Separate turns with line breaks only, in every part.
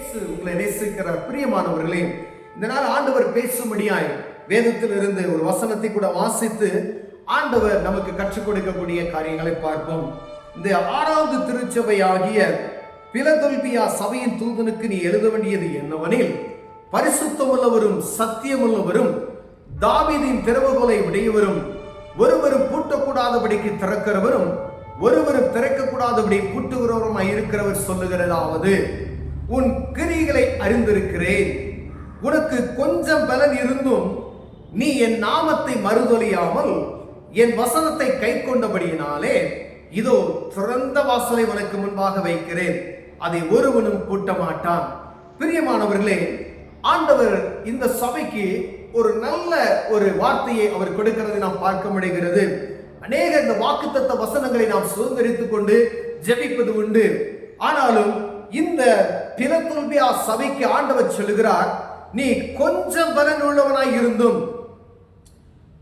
இயேசு உங்களை நேசிக்கிறார். பிரியமானவர்களே, இந்த நாள் ஆண்டவர் பேசும்படியாய் வேதத்தில் இருந்து ஒரு வசனத்தை கூட வாசித்து ஆண்டவர் நமக்கு கற்றுக் கொடுக்கக்கூடிய காரியங்களை பார்ப்போம். இந்த 6வது திருச்சபை ஆகிய பிலதெல்பியா சபையின் தூதனுக்கு நீ எழுத வேண்டியது என்னவெனில், பரிசுத்தமுள்ளவரும் சத்தியமுள்ளவரும் தாவீதின் திறவுகோலை உடையவரும் ஒருவரும் பூட்டக்கூடாதபடிக்கு திறக்கிறவரும் ஒருவரும் திறக்கக்கூடாதபடி பூட்டுகிறவருமாய் இருக்கிறவர் சொல்லுகிறதாவது, உன் கிரியைகளை அறிந்திருக்கிறேன். உனக்கு கொஞ்சம் பலன் இருந்தும் நீ என் நாமத்தை மறுதலியாமல் என் வசனத்தை கை கொண்டபடியினாலே இதோ திறந்த வாசலை உனக்கு முன்பாக வைக்கிறேன், அதை ஒருவனும் பூட்ட மாட்டான். பிரியமானவர்களே, ஆண்டவர் இந்த சபைக்கு ஒரு நல்ல ஒரு வார்த்தையை அவர் கொடுக்கிறதை நாம் பார்க்க முடிகிறது. அநேக இந்த வாக்குத்தத்த வசனங்களை நாம் சுதந்திரித்துக் கொண்டு ஜெபிப்பது உண்டு. ஆனாலும் இந்த பிலதெல்பியா சபைக்கு ஆண்டவர் சொல்லுகிறார், நீ கொஞ்சம் பலன் உள்ளவனாய் இருந்தும்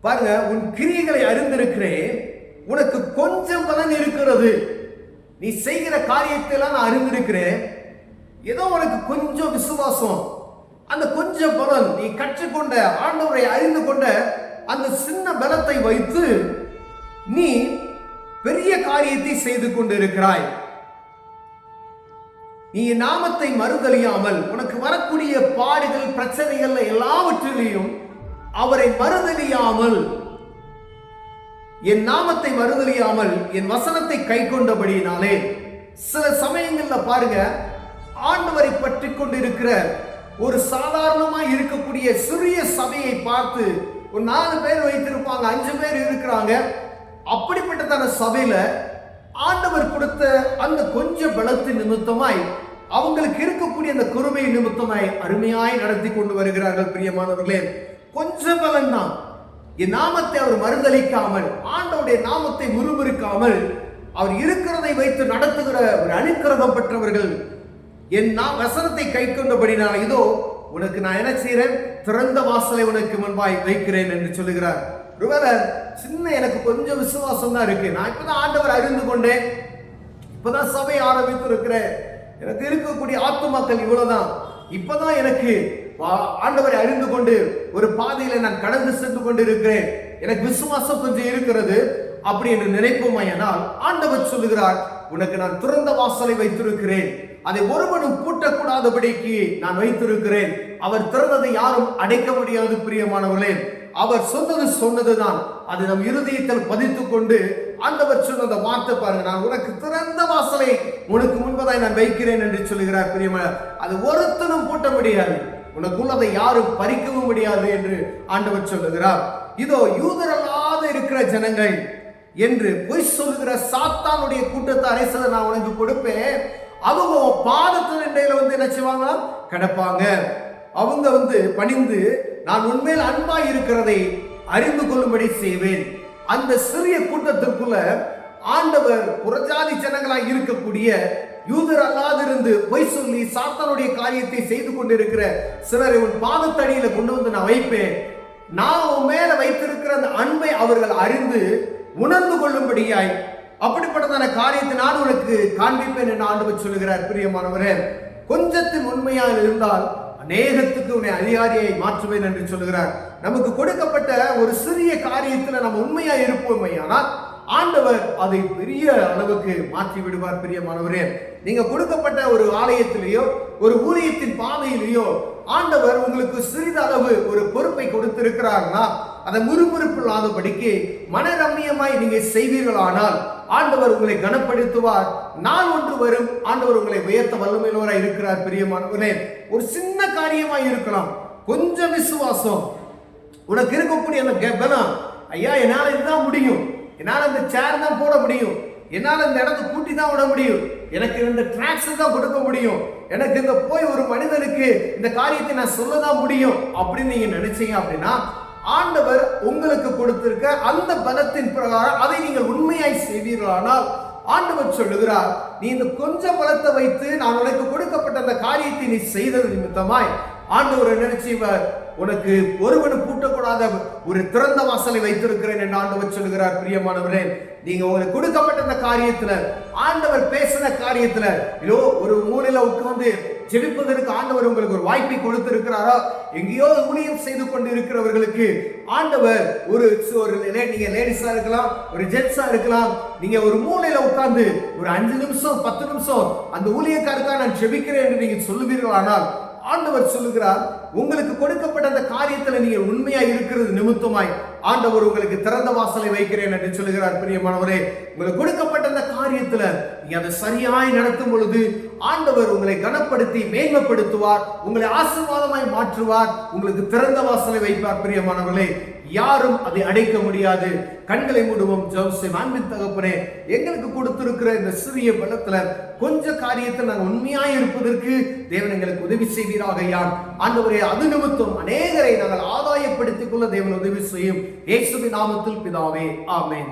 பாருங்க, உன் கிரியைகளை அறிந்திருக்கிறேன், உனக்கு கொஞ்சம் பலன் இருக்கிறது, நீ செய்கிற காரியத்தை எல்லாம் நான் அறிந்திருக்கிறேன், ஏதோ உனக்கு கொஞ்சம் விசுவாசம், அந்த கொஞ்சம் பலன் நீ கற்றுக்கொண்ட ஆண்டவரை அறிந்து கொண்ட அந்த சின்ன பலத்தை வைத்து நீ பெரிய காரியத்தை செய்து கொண்டிருக்கிறாய். நீ நாமத்தை மறுதலியாமல் உனக்கு வரக்கூடிய பாடுகள் பிரச்சனைகள் எல்லாவற்றிலையும் அவரை மறுதலியாமல், என் நாமத்தை மறுதலியாமல் என் வசனத்தை கை கொண்டபடியினாலே, சில சமயங்கள்ல பாருங்க, ஆண்டவரை பற்றி கொண்டிருக்கிற ஒரு சாதாரணமாய் இருக்கக்கூடிய சிறிய சபையை பார்த்து ஒரு 4 பேர் வைத்திருப்பாங்க, 5 பேர் இருக்கிறாங்க. அப்படிப்பட்டதான சபையில ஆண்டவர் கொடுத்த அந்த கொஞ்சம் பலத்தின் நிமித்தமாய் அவங்களுக்கு இருக்கக்கூடிய அந்த குறுமை நிமித்தமாய் அருமையாய் நடத்தி கொண்டு வருகிறார்கள். பிரியமானவர்களே, கொஞ்சம் பலன் தான். என் நாமத்தை அவர் மறுதலிக்காமல், ஆண்டவருடைய நாமத்தை முறுமுறுக்காமல் அவர் இருக்கிறதை வைத்து நடத்துகிற ஒரு அனுக்கிரதம் பெற்றவர்கள். என் வசனத்தை கை கொண்டபடினால் இதோ உனக்கு நான் என்ன செய்கிறேன், திறந்த வாசலை உனக்கு முன்பாய் வைக்கிறேன் என்று சொல்லுகிறார். ஒருவேளை சின்ன எனக்கு கொஞ்சம் விசுவாசம் தான் இருக்கு, நான் இப்பதான் ஆண்டவர் அறிந்து கொண்டேன், இப்பதான் சபை ஆரம்பித்து இருக்கிறேன், எனக்கு இருக்கக்கூடிய ஆத்துமாக்கள் இவ்வளவுதான், இப்பதான் எனக்கு ஆண்டவரை அறிந்து கொண்டு ஒரு பாதையில நான் கடந்து சென்று கொண்டு இருக்கிறேன், எனக்கு விசுவாசம் கொஞ்சம் இருக்கிறது அப்படி என்று நினைப்போமையானால் ஆண்டவர் சொல்லுகிறார், உனக்கு நான் திறந்த வாசலை வைத்திருக்கிறேன், அதை ஒருவனும் பூட்டக்கூடாதபடிக்கு நான் வைத்திருக்கிறேன், அவர் திறந்ததை யாரும் அடைக்க முடியாது. பிரியமானவர்களே, அவர் சொன்னதுதான், அது நம் இருதயத்தில் பதித்துக் கொண்டு ஆண்டவர் சொன்ன வார்த்தை பாருங்க, நான் உனக்கு திறந்த வாசலை உனக்கு முன்பதாய் நான் வைக்கிறேன் என்று சொல்லுகிறார். பிரியமான, அது ஒருத்தனும் பூட்ட முடியாது, உனக்குள்ளதை யாரும் பறிக்கவும் முடியாது என்று ஆண்டவர் சொல்லுகிறார். இதோ யூதரல்லாத இருக்கிற ஜனங்கள் என்று பொய் சொல்லுகிற சாத்தானுடைய கூட்டத்தாரை சில நான் உனக்கு கொடுப்பேன், அவங்க பாதத்தின் வந்து என்ன செய்வாங்க, கிடப்பாங்க. அவங்க பணிந்து நான் உண்மையில் அன்பாய் இருக்கிறதை அறிந்து கொள்ளும்படி செய்வேன். அந்த சிறிய கூட்டத்திற்குள்ள ஆண்டவர் புறஜாதி ஜனங்களாய் இருக்கக்கூடிய யூதர் அல்லாதிருந்து பொய் சொல்லி சாத்தானுடைய காரியத்தை செய்து கொண்டிருக்கிற சிலரை உன் பாதத்தடியில கொண்டு வந்து நான் வைப்பேன். நான் உன் மேல வைத்திருக்கிற அந்த அன்பை அவர்கள் அறிந்து உணர்ந்து கொள்ளும்படியாய் அப்படிப்பட்டதான காரியத்தை நான் உனக்கு காண்பிப்பேன் என்று ஆண்டவர் சொல்லுகிறார். பிரியமானவரே, கொஞ்சத்தின் உண்மையாக இருந்தால் அநேகத்துக்கு உன்னை அதிகாரியை மாற்றுவேன் என்று சொல்லுகிறார். நமக்கு கொடுக்கப்பட்ட ஒரு சிறிய காரியத்தில் நம்ம உண்மையா இருப்போமையானால் ஆண்டவர் அதை பெரிய அளவுக்கு மாற்றி விடுவார். பிரியமானவரே, நீங்க கொடுக்கப்பட்ட ஒரு ஆலயத்திலேயோ ஒரு ஊழியத்தின் பாதையிலேயோ ஆண்டவர் உங்களுக்கு சிறிதளவு ஒரு பொறுப்பை கொடுத்திருக்கிறார்னா அதை முறுமுறுப்பில்லாதபடிக்கு மனரம்மியமாய் நீங்க செய்வீர்களானால் ஆண்டவர் உங்களை கனப்படுத்துவார். நாள் ஒன்று வரும், ஆண்டவர் உங்களை உயர்த்த வல்லமையுள்ளவராய் இருக்கிறார். பிரியமானவர்களே, ஒரு சின்ன காரியமாய் இருக்கலாம், கொஞ்சம் விசுவாசம் உனக்கு இருக்கக்கூடிய அந்த பலம், ஐயா என்னால இதுதான் முடியும், என்னால் அந்த சேர் தான் போட முடியும், என்னால் இந்த இடத்தை கூட்டி தான் விட முடியும், எனக்கு இந்த டிராக்ஸ் தான் கொடுக்க முடியும், எனக்கு இந்த போய் ஒரு மனிதனுக்கு இந்த காரியத்தை நான் சொல்லதான் முடியும் அப்படின்னு நீங்க நினைச்சீங்க அப்படின்னா ஆண்டவர் உங்களுக்கு கொடுத்திருக்க அந்த பலத்தின் பிரகாரம் அதை நீங்கள் உண்மையாய் செய்வீர்களானால் ஆண்டவர் சொல்லுகிறார், நீ இந்த கொஞ்சம் பலத்தை வைத்து நான் உனக்கு கொடுக்கப்பட்ட அந்த காரியத்தை நீ செய்தது நிமித்தமாய் ஆண்டவர் நினைச்சவர் உனக்கு ஒருவனு பூட்டக்கூடாத ஒரு திறந்த வாசலை வைத்திருக்கிறேன் என்று ஆண்டவர் சொல்லுகிறார். பிரியமானவரே, நீங்க உங்களுக்கு கொடுக்கப்பட்ட அந்த காரியத்துல, ஆண்டவர் பேசின காரியத்துல ஏதோ ஒரு மூலையில உட்கார்ந்து ஜெபிப்பதற்கு ஆண்டவர் உங்களுக்கு ஒரு வாய்ப்பை கொடுத்திருக்கிறாரா? எங்கேயோ ஊழியம் செய்து கொண்டு இருக்கிறவர்களுக்கு ஆண்டவர் நீங்க லேடிஸா இருக்கலாம், ஒரு ஜென்ஸா இருக்கலாம், நீங்க ஒரு மூலையில உட்கார்ந்து ஒரு 5 நிமிஷம் 10 நிமிஷம் அந்த ஊழியக்காரருக்காக நான் ஜெபிக்கிறேன் என்று நீங்க சொல்லுவீர்களானால், ஆண்டவர் சொல்லுகிறார், உங்களுக்கு கொடுக்கப்பட்ட அந்த காரியத்துல நீங்க உண்மையா இருக்கிறது நிமித்தமாய் ஆண்டவர் உங்களுக்கு திறந்த வாசலை வைக்கிறேன் என்று சொல்லுகிறார். பிரியமானவரே, உங்களுக்கு கொடுக்கப்பட்ட அந்த காரியத்துல நீங்க அதை சரியாய் நடத்தும் பொழுது ஆண்டவர் உங்களை கனப்படுத்தி மேன்மைப்படுத்துவார், உங்களை ஆசீர்வாதமாய் மாற்றுவார், உங்களுக்கு திறந்த வாசலை வைப்பார். பிரியமானவர்களே, யாரும் அதை அடைக்க முடியாது. கண்களை மூடுவோம், ஜெபம். அன்பின் தகப்பனே, எங்களுக்கு கொடுத்திருக்கிற இந்த சிறிய பலத்துல கொஞ்ச காரியத்தில் நாங்கள் உண்மையாய் இருப்பதற்கு தேவன் எங்களுக்கு உதவி செய்வீராக. யார் ஆண்டவரே, அது நிமித்தம் அநேகரை நாங்கள் ஆதாயப்படுத்திக் கொள்ள தேவன் உதவி செய்யும். இயேசுவின் நாமத்தில் பிதாவே, ஆமென்.